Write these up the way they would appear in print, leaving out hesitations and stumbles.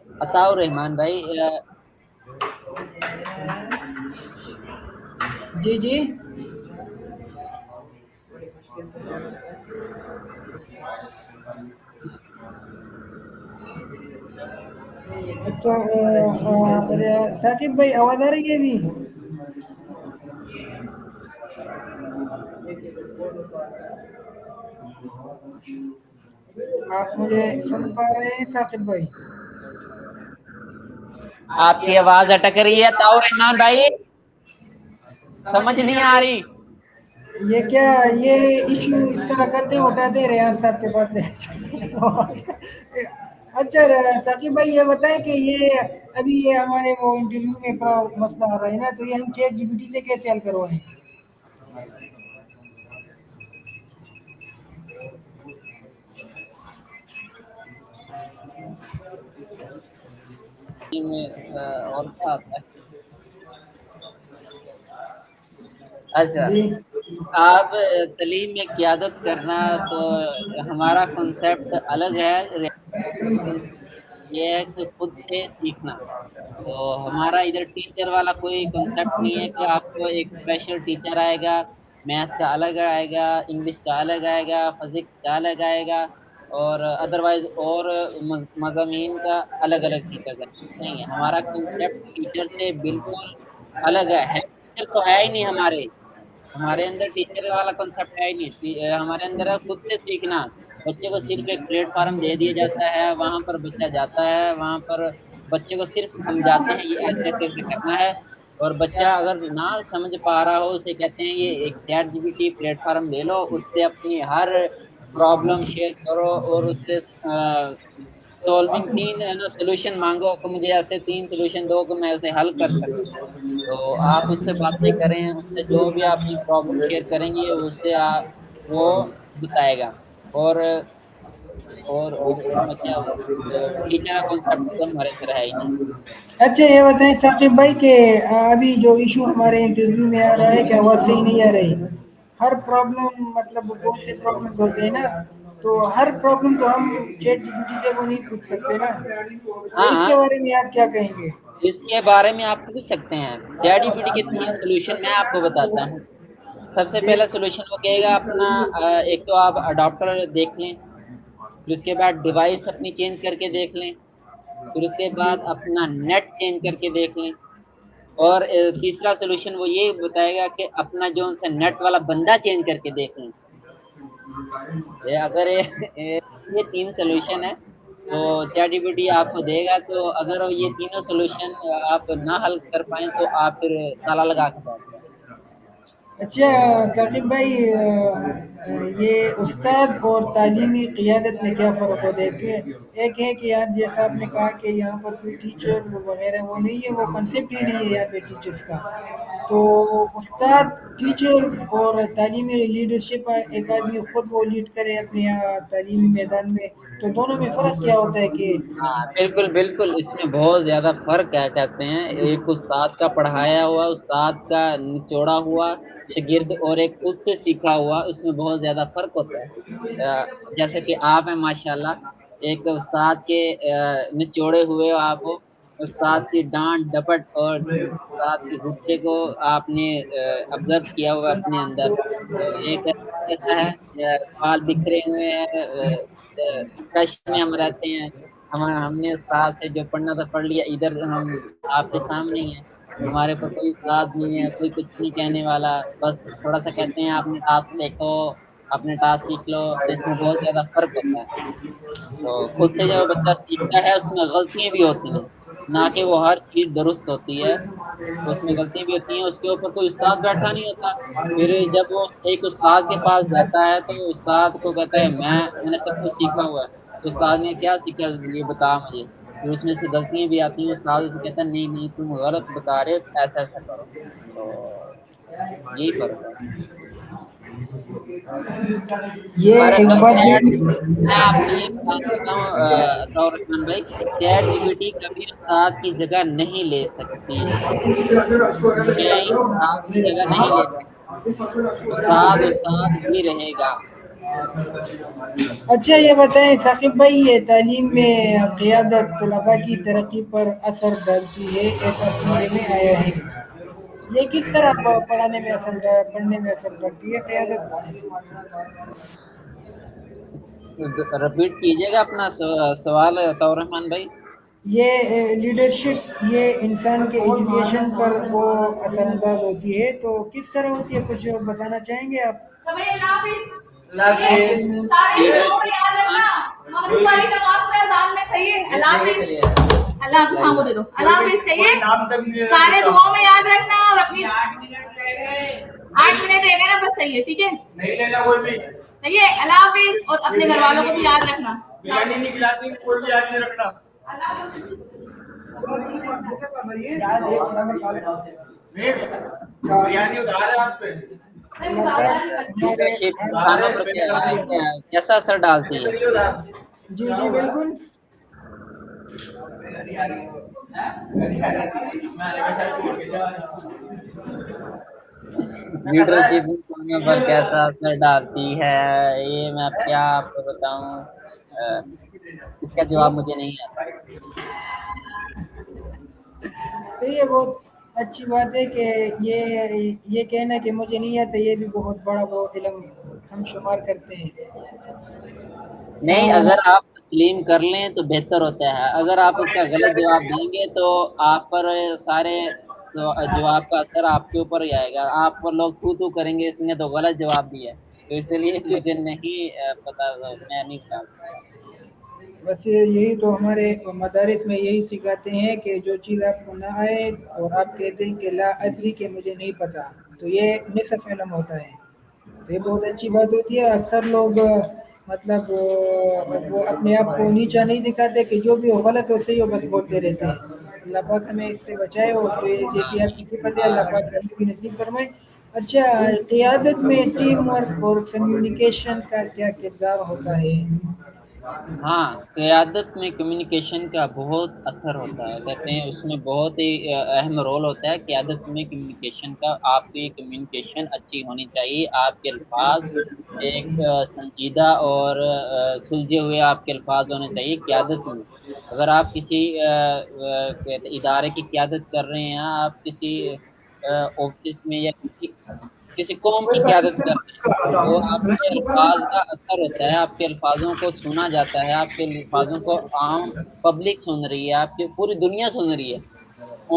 عطاء الرحمان بھائی جی جی اچھا ثاقب بھائی آواز آ رہی ہے ابھی؟ آپ مجھے سن پا رہے ہیں ثاقب بھائی؟ آپ کی آواز اٹک رہی ہے عطاء الرحمان بھائی، سمجھ نہیں آ رہی۔ یہ کیا یہ ایشو اس طرح کرتے اٹھاتے ریحان صاحب کے پاس اچھا ثاقب بھائی یہ بتائیں کہ یہ ابھی یہ ہمارے وہ انٹرویو میں مسئلہ آ رہا ہے نا، تو یہ ہم چیٹ جی پی ٹی سے کیسے حل کروائیں؟ میں اور کیا آتا ہے؟ اچھا، جی آپ تعلیم میں قیادت کرنا تو ہمارا کنسیپٹ الگ ہے، یہ ہے کہ خود سے سیکھنا۔ تو ہمارا ادھر ٹیچر والا کوئی کنسیپٹ نہیں ہے کہ آپ کو ایک اسپیشل ٹیچر آئے گا، میتھ کا الگ آئے گا، انگلش کا الگ آئے گا، فزکس کا الگ آئے گا، اور ادروائز اور مضامین کا الگ الگ ٹیچر نہیں ہے۔ ہمارا کنسیپٹ ٹیچر سے بالکل الگ ہے، ٹیچر تو ہے ہی نہیں ہمارے اندر ٹیچر والا کنسیپٹ ہے ہی نہیں، ہمارے اندر ہے خود سے سیکھنا۔ بچے کو صرف ایک پلیٹ فارم دے دیا جاتا ہے، وہاں پر بچہ جاتا ہے، وہاں پر بچے کو صرف سمجھاتے ہیں یہ ایسے ایسے کرنا ہے، اور بچہ اگر نہ سمجھ پا رہا ہو اسے کہتے ہیں یہ ایک ChatGPT platform لے لو، اس سے اپنی ہر پرابلم شیئر کرو اور اس سے سولونگ تین ہے نا سولوشن مانگو کہ مجھے ایسے تین سولوشن دو کہ میں اسے حل کر سکوں۔ تو آپ اس سے باتیں کریں، اس سے جو بھی آپ اپنی پرابلم شیئر کریں گے اس سے وہ بتائے گا۔ اور اور کیا ٹیچر کا کانسیپٹ تو ہمارے اندر ہے ہی نہیں۔ اچھا یہ بتائیں ثاقب بھائی کہ ابھی جو ایشو ہمارے انٹرویو میں آ رہا ہے کہ آواز صحیح نہیں آ رہی، ہر پرابلم مطلب بہت سے پرابلم ہوتے ہیں نا، تو ہر پرابلم تو ہم چیٹ جی پی ٹی سے وہ نہیں پوچھ سکتے نا، تو ہاں اس ہاں، کے بارے میں آپ کیا کہیں گے؟ اس کے بارے میں آپ پوچھ سکتے ہیں۔ چیٹ جی پی ٹی کے تین سولوشن میں آپ کو بتاتا ہوں۔ سب سے جی پہلا سولوشن وہ کہے گا اپنا ایک تو آپ اڈاپٹر دیکھ لیں، پھر اس کے بعد ڈیوائس اپنی چینج کر کے دیکھ لیں، پھر اس کے بعد اپنا نیٹ چینج کر کے دیکھ لیں، اور تیسرا سولوشن وہ یہ بتائے گا کہ اپنا جو ان سے نیٹ والا بندہ چینج کر کے دیکھ لیں۔ اگر یہ تین سولوشن ہے تو چیٹ جی پی ٹی آپ کو دے گا، تو اگر یہ تینوں سولوشن آپ نہ حل کر پائیں تو آپ پھر تالا لگا کے بیٹھ جائیں۔ اچھا ثاقب بھائی یہ استاد اور تعلیمی قیادت میں کیا فرق ہوتا ہے؟ کہ ایک ہے کہ یار جیسا آپ نے کہا کہ یہاں پر کوئی ٹیچر وغیرہ وہ نہیں ہے، وہ کنسیپٹ ہی نہیں ہے یہاں پہ ٹیچرس کا، تو استاد ٹیچر اور تعلیمی لیڈرشپ ایک آدمی خود وہ لیڈ کرے اپنے یہاں تعلیمی میدان میں، تو دونوں میں فرق کیا ہوتا ہے کہ ہاں بالکل بالکل، اس میں بہت زیادہ فرق ہے، کہتے ہیں ایک استاد کا پڑھایا ہوا، استاد کا نچوڑا ہوا شاگرد، اور ایک خود سے سیکھا ہوا، اس میں بہت زیادہ فرق ہوتا ہے۔ جیسے کہ آپ ہیں ماشاءاللہ، ایک استاد کے نچوڑے ہوئے ہو آپ، استاد کی ڈانٹ ڈپٹ اور استاد کے غصے کو آپ نے آبزرو کیا ہوا اپنے اندر۔ تو ایک ایسا ہے بال بکھرے ہوئے ہیں، ڈپریشن میں ہم رہتے ہیں، ہم نے استاد سے جو پڑھنا تھا پڑھ لیا، ادھر ہم آپ کے سامنے ہی ہیں، ہمارے پر کوئی استاد نہیں ہے، کوئی کچھ نہیں کہنے والا، بس تھوڑا سا کہتے ہیں آپ نے ٹاسک دیکھو، اپنے ٹاسک سیکھ لو، تو اس میں بہت زیادہ فرق ہوتا ہے۔ تو خود سے جب بچہ سیکھتا ہے اس میں غلطیاں بھی ہوتی ہیں، نہ کہ وہ ہر چیز درست ہوتی ہے، اس میں غلطیاں بھی ہوتی ہیں، اس کے اوپر کوئی استاد بیٹھا نہیں ہوتا۔ پھر جب وہ ایک استاد کے پاس جاتا ہے تو استاد کو کہتا ہے میں نے سب کچھ سیکھا ہوا ہے، تو استاد نے کیا سیکھا یہ بتا مجھے، پھر اس میں سے غلطیاں بھی آتی ہیں، استاد اسے کہتا ہے نہیں نہیں تم غلط بتا رہے ہو، ایسا ایسا کرو۔ تو یہی فرق ہے یہ پر ایک بات چیٹ میں آپ کو یہ بات بتاؤں عطاء الرحمان بھائی، چیٹ جی پی ٹی کبھی استاد کی جگہ نہیں لے سکتی، اے آئی استاد کی جگہ نہیں لے سکتی، استاد استاد ہی رہے گا۔ اچھا یہ بتائیں ثاقب بھائی، یہ تعلیم میں قیادت طلباء کی ترقی پر اثر ڈالتی ہے ایسا سننے میں آیا ہے، یہ کس طرح پڑھنے میں اثر ڈالتی ہے قیادت؟ رپیٹ کیجیے گا اپنا سوال طور رحمان بھائی. یہ لیڈرشپ یہ انسان کے ایجوکیشن پر وہ اثر انداز ہوتی ہے تو کس طرح ہوتی ہے، کچھ بتانا چاہیں گے آپ؟ اللہ حافظ. اللہ حافظ. سارے دعاؤں میں یاد رکھنا مغرب والی نماز میں اذان میں صحیح ہے. اللہ حافظ. اللہ حافظ. ہاں وہ دے دو. اللہ حافظ صحیح ہے. سارے دعاؤں میں یاد رکھنا اور اپنی 8 منٹ رہ گئے نا بس، صحیح ہے. ٹھیک ہے، نہیں لینا کوئی بھی. صحیح ہے. اللہ حافظ. اور اپنے گھر والوں کو بھی یاد رکھنا. بریانی نہیں کھلاتی کوئی بھی یاد نہیں رکھنا. بریانی ادھار ہے آپ پہ. لیڈرشپ انسانوں پر کیسا اثر ڈالتی ہے؟ جی جی بالکل. لیڈرشپ انسانوں پر کیسا اثر ڈالتی ہے، یہ میں اب کیا آپ کو بتاؤں، اس کا جواب مجھے نہیں آتا. صحیح ہے، بہت اچھی بات ہے کہ یہ کہنا کہ مجھے نہیں آتا یہ بھی بہت بڑا وہ علم ہم شمار کرتے ہیں. نہیں، اگر آپ تسلیم کر لیں تو بہتر ہوتا ہے. اگر آپ اس کا غلط جواب دیں گے تو آپ پر سارے جواب کا اثر آپ کے اوپر ہی آئے گا. آپ پر لوگ تو کریں گے اس نے تو غلط جواب دیا ہے، تو اس لیے مجھے نہیں پتا، میں نہیں بتا سکتا. بس یہی تو ہمارے مدارس میں یہی سکھاتے ہیں کہ جو چیز آپ کو نہ آئے اور آپ کہتے ہیں کہ لا ادری کہ مجھے نہیں پتا، تو یہ نصف علم ہوتا ہے. تو یہ بہت اچھی بات ہوتی ہے. اکثر لوگ مطلب وہ اپنے آپ کو نیچا نہیں دکھاتے کہ جو بھی ہو غلط ہو صحیح ہو بس بولتے رہتے ہیں. اللہ پاک ہمیں اس سے بچائے اور جیسی آپ کی صفت ہے اللہ پاک ہمیں بھی نصیب فرمائے. اچھا، قیادت میں ٹیم ورک اور کمیونیکیشن کا کیا کردار ہوتا ہے؟ ہاں، قیادت میں کمیونیکیشن کا بہت اثر ہوتا ہے. کہتے ہیں اس میں بہت ہی اہم رول ہوتا ہے قیادت میں کمیونیکیشن کا. آپ کی کمیونیکیشن اچھی ہونی چاہیے، آپ کے الفاظ ایک سنجیدہ اور سلجھے ہوئے آپ کے الفاظ ہونے چاہیے قیادت میں. اگر آپ کسی ادارے کی قیادت کر رہے ہیں، آپ کسی آفس میں یا کسی قوم کی قیادت کر رہے ہیں، تو آپ کے الفاظ کا اثر ہوتا ہے. آپ کے الفاظوں کو سنا جاتا ہے، آپ کے الفاظوں کو عام پبلک سن رہی ہے، آپ کی پوری دنیا سن رہی ہے.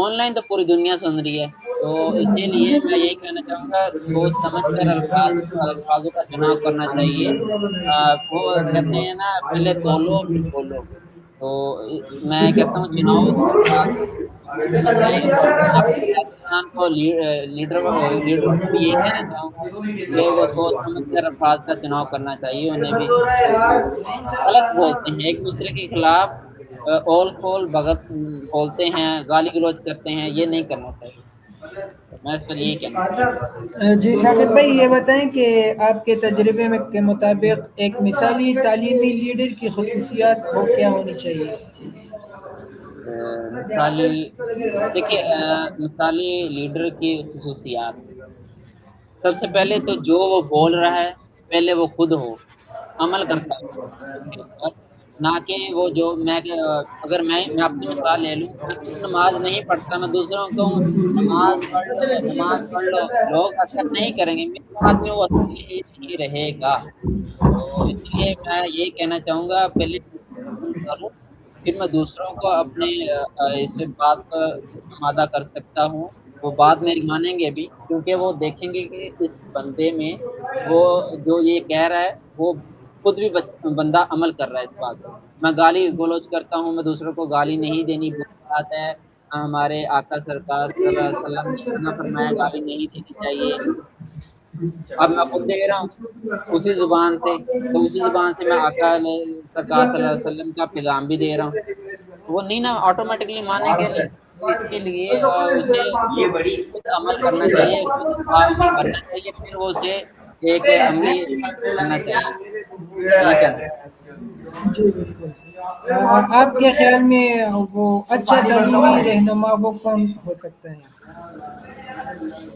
آن لائن تو پوری دنیا سن رہی ہے. تو اسی لیے میں یہی کہنا چاہوں گا، سوچ سمجھ کر الفاظوں کا چناؤ کرنا چاہیے. وہ کہتے ہیں نا، پہلے تولو پھر بولو. تو میں کہتا ہوں چناؤ کرنا چاہیے. اور پاکستان کو لیڈر کو بھی یہی کہنا چاہوں گا کہ وہ سوچ سمجھ کر الفاظ کا چناؤ کرنا چاہیے. انہیں بھی غلط بولتے ہیں ایک دوسرے کے خلاف، اول کھول بغت بولتے ہیں، گالی گلوچ کرتے ہیں، یہ نہیں کرنا چاہیے. میں اس پر یہی کہنا چاہوں جی ثاقب بھائی، یہ بتائیں کہ آپ کے تجربے میں کے مطابق ایک مثالی تعلیمی لیڈر کی خصوصیات وہ کیا ہونی چاہیے؟ مثالی، دیکھیے مثالی لیڈر کی خصوصیات، سب سے پہلے تو جو وہ بول رہا ہے پہلے وہ خود ہو، عمل کرتا ہو اس کے اوپر. نہ کہ وہ جو اگر میں اپنی مثال لے لوں، میں خود نماز نہیں پڑھتا، میں دوسروں کو نماز پڑھ لو، لوگ اثر نہیں کریں گے، میری بات میں وہ اثر نہیں رہے گا. تو اس لیے میں یہی کہنا چاہوں گا، پہلے کروں پھر میں دوسروں کو اپنے اس بات پر آمادہ کر سکتا ہوں. وہ بات میری مانیں گے بھی، کیونکہ وہ دیکھیں گے کہ اس بندے میں وہ جو یہ کہہ رہا ہے وہ خود بھی بندہ عمل کر رہا ہے اس بات پہ. میں گالی گلوچ کرتا ہوں، میں دوسروں کو گالی نہیں دینی، بات ہے ہمارے آقا سرکار صلی اللہ علیہ وسلم نے منع فرمایا گالی نہیں دینی چاہیے. اب میں خود دے رہا ہوں اسی زبان سے، تو اسی زبان سے میں آقا سرکار صلی اللہ علیہ وسلم کا پیغام بھی دے رہا ہوں. وہ نہیں نا آٹومیٹکلی مانیں گے نہیں. تو اس کے لیے اسے خود عمل کرنا چاہیے، خود کرنا چاہیے، پھر وہ اسے ایک عملی کرنا چاہیے. یہ کہنا جی بالکل. آپ کے خیال میں وہ اچھا تعلیمی رہنما وہ کون ہو سکتا ہے؟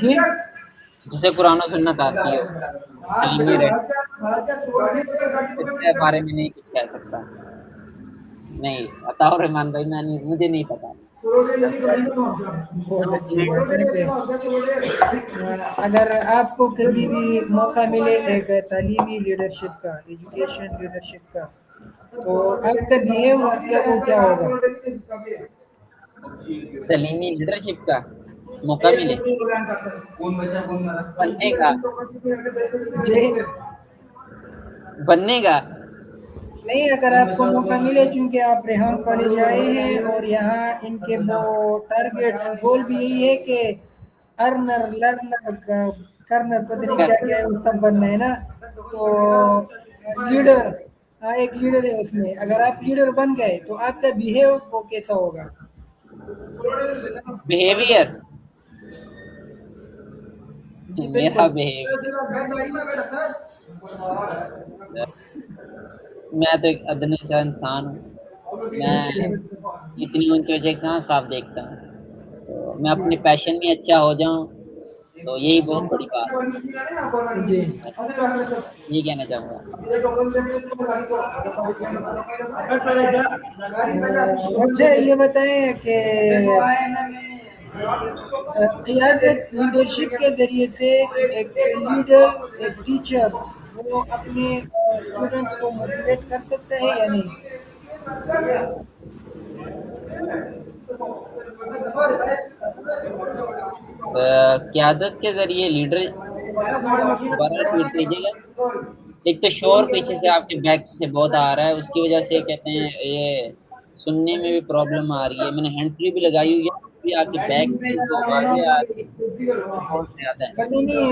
جی جسے قرآن و سنت آتی ہو تعلیمی رہے اس کے بارے میں نہیں کچھ کہہ سکتا نہیں عطا الرحمان بھائی مجھے نہیں پتا بہت اچھی بات ہے. اگر آپ کو کبھی بھی موقع ملے ایک تعلیمی لیڈرشپ کا ایجوکیشن لیڈرشپ کا تو آپ کا بیہیو کیا ہوگا؟ تعلیمی لیڈرشپ کا موقع ملے بننے کا جی بننے کا نہیں، اگر آپ کو موقع ملے، چونکہ آپ ریحان کالج آئے ہیں اور یہاں ان کے وہ ٹارگیٹ گول بھی یہی ہے کہ ارنر لرنر کرنر پتہ نہیں کیا کیا ہے وہ سب بننا ہے نا، تو لیڈر، ہاں ایک لیڈر ہے اس میں. اگر آپ لیڈر بن گئے تو آپ کا بیہیو وہ کیسا ہوگا؟ بیہیویئر جی میرا بالکل. بیہیویئر میں تو ایک ادنی سا انسان ہوں. میں اتنی ان چیزیں کہاں صاف دیکھتا ہوں. تو میں اپنے پیشن میں اچھا ہو جاؤں تو یہی بہت بڑی بات جی ہے. یہ کہنا چاہوں گا. مجھے یہ بتائیں کہ قیادت لیڈرشپ کے ذریعے سے ایک لیڈر، ایک ٹیچر، وہ اپنے اسٹوڈنٹس کو موٹیویٹ کر سکتا ہے یا نہیں؟ قیادت کے ذریعے لیڈر دوبارہ ریپیٹ کیجیے گا. ایک تو شور پیچھے سے آپ کے بیک سے بہت آ رہا ہے، اس کی وجہ سے کہتے ہیں یہ سننے میں بھی پرابلم آ رہی ہے. میں نے ہینڈ فری بھی لگائی ہوئی ہے، بھی آپ کے بیک سے جو آوازیں آ رہی ہیں وہ بہت زیادہ ہے. نہیں،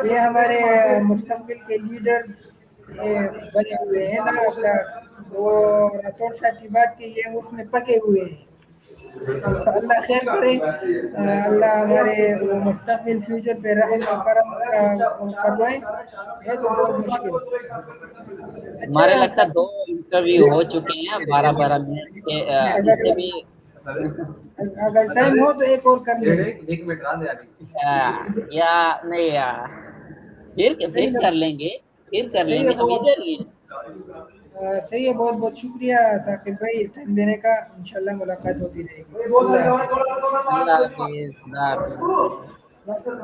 یہ ہمارے مستقبل کے لیڈر بنے ہوئے ہیں نا، وہ راٹھور صاحب کی بات کی ہے، اس میں پکے ہوئے ہیں. تو اللہ خیر کرے، اللہ ہمارے وہ مستقبل فیوچر پہ رحم و کرم فرمائے. ہے تو بہت مشکل. ہمارے اچھا لگتا ہے 2 انٹرویو ہو چکے ہیں 12 منٹ کے. اس سے بھی اگر ٹائم ہو تو ایک اور کر لیں. یا نہیں یار پھر کر لیں گے صحیح ہے ہم ادھر ہی ہیں. صحیح ہے. بہت بہت شکریہ ثاقب بھائی ٹائم دینے کا. انشاءاللہ ملاقات ہوتی رہے گی. اللہ حافظ. اللہ حافظ. اللہ حافظ.